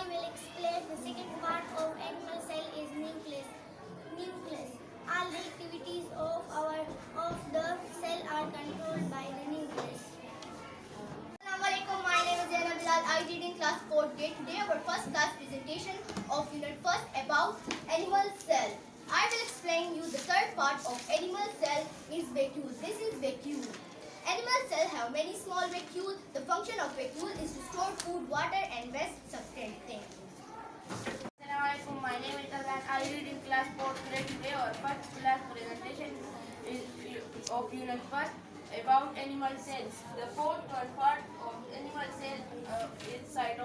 will explain the second part of animal cell is nucleus. Nucleus. All the activities of the cell are controlled by the nucleus. Assalamualaikum, my name is Zainab Bilal. I did in class 4th grade. Today our first class presentation of unit first about animal cell. I will explain you the third part of animal cell is vacuole. This is vacuole. Animal cell have many small vacuoles. The function of vacuole is to store food, water and waste substance. Thank you. Assalamualaikum, my name is Azan. I read in class 4th grade. Today our first class presentation is of unit first about animal cells. The fourth part of animal cell is cytoplasm.